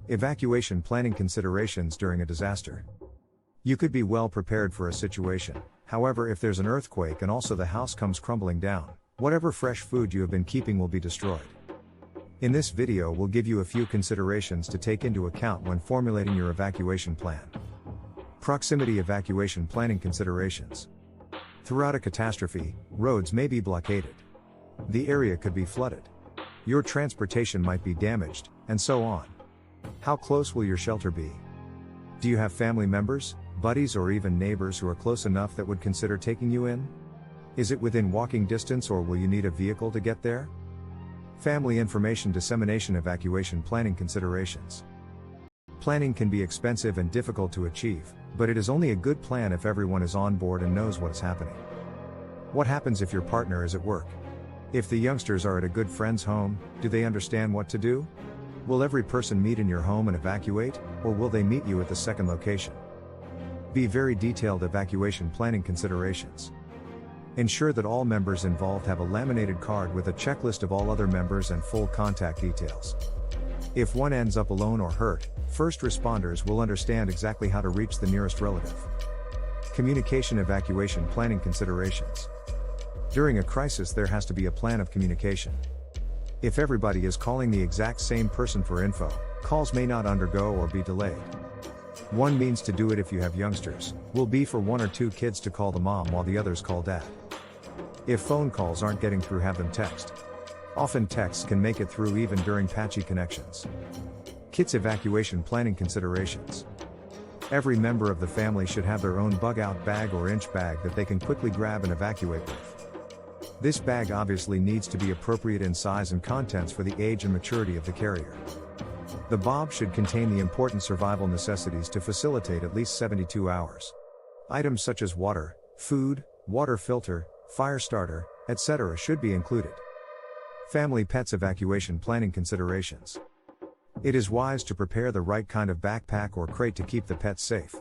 Evacuation planning considerations during a disaster. You could be well prepared for a situation. However, if there's an earthquake and also the house comes crumbling down, whatever fresh food you have been keeping will be destroyed. In this video, we'll give you a few considerations to take into account when formulating your evacuation plan. Proximity evacuation planning considerations. Throughout a catastrophe, roads may be blockaded. The area could be flooded. Your transportation might be damaged, and so on. How close will your shelter be? Do you have family members, buddies, or even neighbors who are close enough that would consider taking you in? Is it within walking distance, or will you need a vehicle to get there? Family information dissemination evacuation planning considerations. Planning can be expensive and difficult to achieve, but it is only a good plan if everyone is on board and knows what is happening. What happens if your partner is at work? If the youngsters are at a good friend's home, do they understand what to do? Will every person meet in your home and evacuate, or will they meet you at the second location? Be very detailed evacuation planning considerations. Ensure that all members involved have a laminated card with a checklist of all other members and full contact details. If one ends up alone or hurt, first responders will understand exactly how to reach the nearest relative. Communication evacuation planning considerations. During a crisis, there has to be a plan of communication. If everybody is calling the exact same person for info, calls may not undergo or be delayed. One means to do it if you have youngsters will be for one or two kids to call the mom while the others call dad. If phone calls aren't getting through, have them text. Often texts can make it through even during patchy connections. Kids evacuation planning considerations. Every member of the family should have their own bug-out bag or inch bag that they can quickly grab and evacuate with. This bag obviously needs to be appropriate in size and contents for the age and maturity of the carrier. The bob should contain the important survival necessities to facilitate at least 72 hours. Items such as water, food, water filter, fire starter, etc. should be included. Family pets evacuation planning considerations. It is wise to prepare the right kind of backpack or crate to keep the pets safe.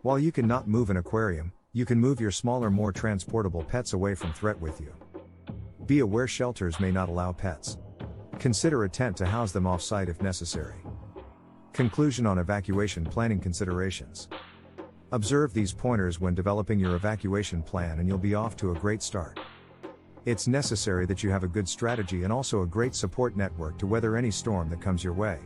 While you cannot move an aquarium, you can move your smaller, more transportable pets away from threat with you. Be aware shelters may not allow pets. Consider a tent to house them off-site if necessary. Conclusion on evacuation planning considerations. Observe these pointers when developing your evacuation plan and you'll be off to a great start. It's necessary that you have a good strategy and also a great support network to weather any storm that comes your way.